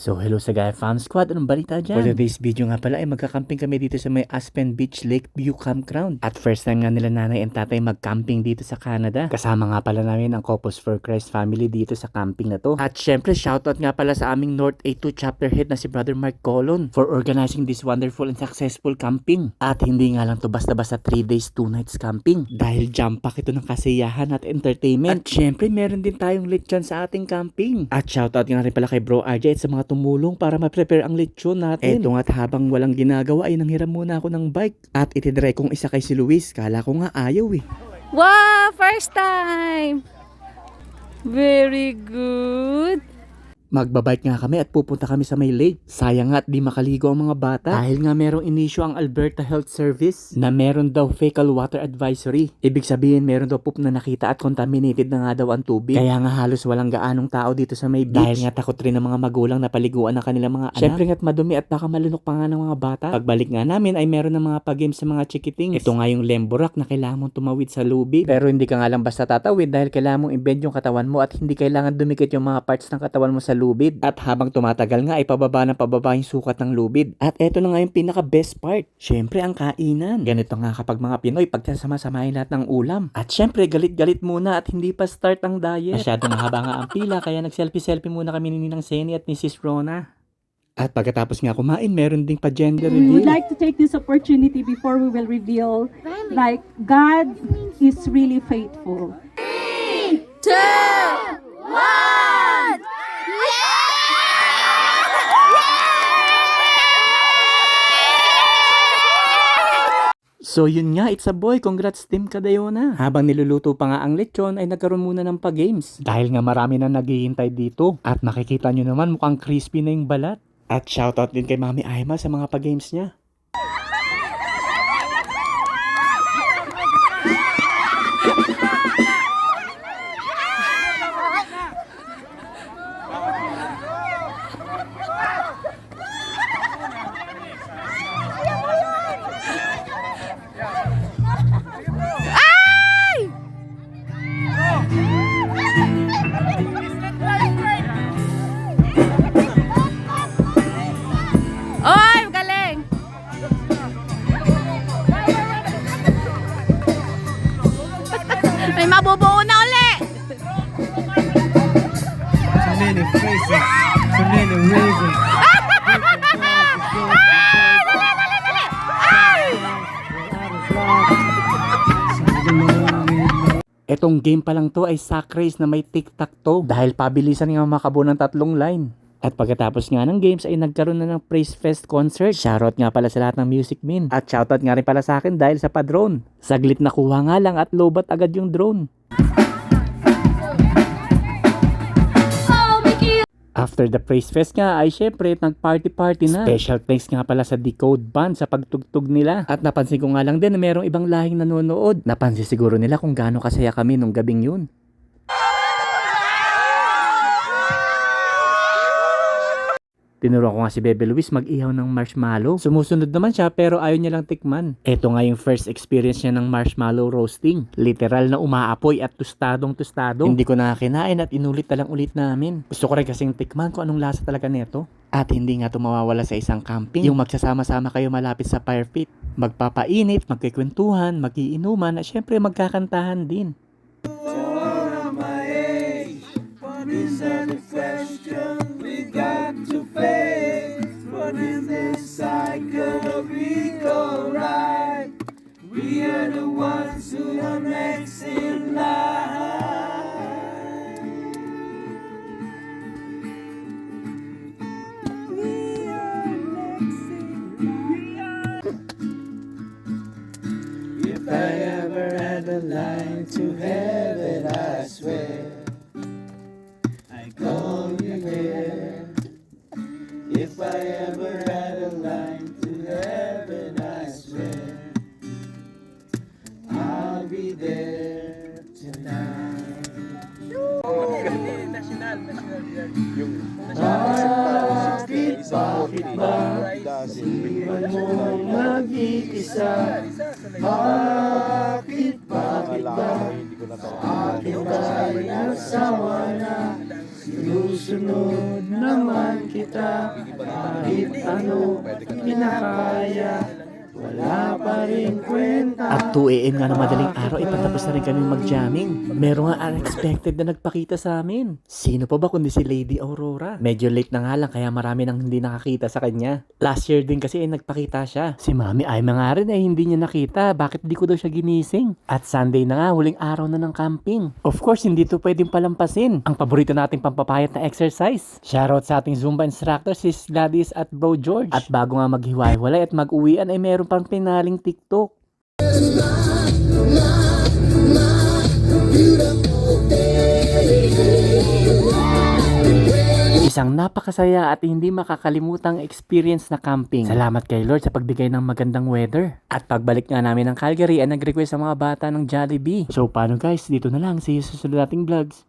So hello sa Gaia Fam Squad, anong balita dyan? For today's video nga pala ay magkakamping kami dito sa may Aspen Beach Lakeview Campground. At first time nga nila nanay and tatay magcamping dito sa Canada. Kasama nga pala namin ang Couples for Christ family dito sa camping na to. At syempre shoutout nga pala sa aming North A2 chapter head na si Brother Mark Colon for organizing this wonderful and successful camping. At hindi nga lang to basta-basta 3 days 2 nights camping. Dahil jam pack ito ng kasiyahan at entertainment. At syempre meron din tayong lechon sa ating camping. At shoutout nga rin pala kay Bro RJ at sa mga tumulong para ma-prepare ang lechon natin. Eto nga't habang walang ginagawa ay nanghiram muna ako ng bike. At itidry kong isa kay si Luis. Kala ko nga ayaw eh. Wow! First time! Very good! Magbabike nga kami at pupunta kami sa may lake. Sayang nga at di makaligo ang mga bata. Dahil nga merong inisyo ang Alberta Health Service na meron daw fecal water advisory. Ibig sabihin meron daw poop na nakita at contaminated na nga daw ang tubig. Kaya nga halos walang gaanong tao dito sa may beach. Dahil nga takot rin ng mga magulang na paliguan ng kanilang mga anak. Syempre nga't madumi at baka malunok pa nga ng mga bata. Pagbalik nga namin ay meron ng mga pag-games sa mga chikitings. Ito nga yung lemburak na kailangan mong tumawid sa lubid. Pero hindi ka nga lang basta tatawid dahil kailangan mong i-bend yung katawan mo at hindi kailangan dumikit yung mga parts ng katawan mo sa lubid. At habang tumatagal nga ay pababa ng pababa yung sukat ng lubid. At eto na nga yung pinaka best part. Syempre ang kainan. Ganito nga kapag mga Pinoy pagsasama-samahin lahat ng ulam. At syempre galit-galit muna at hindi pa start ang diet. Masyadong mahaba nga ang pila kaya nag-selfie-selfie muna kami ni Ninang Seni at Mrs. Rona. At pagkatapos nga kumain, meron ding pa-gender We would reveal. like to take this opportunity before we will reveal, like, God is really faithful. 2, 1! So yun nga, it's a boy. Congrats Team Kadayona. Habang niluluto pa nga ang lechon ay nagkaroon muna ng pa-games. Dahil nga marami na naghihintay dito. At makikita nyo naman mukhang crispy na yung balat. At shoutout din kay Mami Aima sa mga pa-games niya. Oy! Galing! May mabubuo na uli! So many faces, so many reasons. Etong game pa lang to ay sack race na may tic-tac-toe. Dahil pabilisan nga makabuo ng 3 line. At pagkatapos nga ng games ay nagkaroon na ng Praise Fest concert. Shoutout nga pala sa lahat ng music men. At shoutout nga rin pala sa akin dahil sa pa-drone. Saglit na kuha nga lang at lobat agad yung drone. After the Praise Fest nga ay syempre nag-party-party na. Special thanks nga pala sa Decode Band sa pagtugtog nila. At napansin ko nga lang din na merong ibang lahing nanonood. Napansin siguro nila kung gaano kasaya kami nung gabing yun. Tinuro ko nga si Bebe Luis mag-ihaw ng marshmallow. Sumusunod naman siya pero ayaw niya lang tikman. Ito nga yung first experience niya ng marshmallow roasting. Literal na umaapoy at tustadong-tustado. Hindi ko nakakinain at inulit na lang ulit namin. Gusto ko rin kasing tikman kung anong lasa talaga neto. At hindi nga ito mawawala sa isang camping. Yung magsasama-sama kayo malapit sa fire pit. Magpapainit, magkikwentuhan, magiinuman at syempre magkakantahan din. We are the ones who are next in line. We are next in line. If I ever had a line to heaven, I swear I call you here. If I ever had a line to heaven, I swear I'll be there tonight. Bakit ba iwan mo mag-iisa? Bakit ba sa akin ba'y nasawa na? Sinusunod naman kita, kahit ano pinakaya, wala pa rin kwenta. At 2 AM nga na madaling araw, ipatapos na rin kami mag-jamming. Meron nga unexpected na nagpakita sa amin. Sino pa ba kundi si Lady Aurora? Medyo late na nga lang kaya marami nang hindi nakakita sa kanya. Last year din kasi nagpakita siya. Si Mami ay nga rin ay hindi niya nakita. Bakit di ko daw siya ginising? At Sunday na nga, huling araw na ng camping. Of course, hindi to pwedeng palampasin. Ang paborito nating pampapayat na exercise. Shoutout sa ating Zumba instructor, sis Gladys at Bro George. At bago nga maghiwa-hiwalay at mag-uwian ay meron pang pinaling TikTok. Isang napakasaya at hindi makakalimutang experience na camping. Salamat kay Lord sa pagbigay ng magandang weather. At pagbalik nga namin ng Calgary ay nag-request ang mga bata ng Jollibee. So paano guys, dito na lang. See you sa susunod nating vlogs.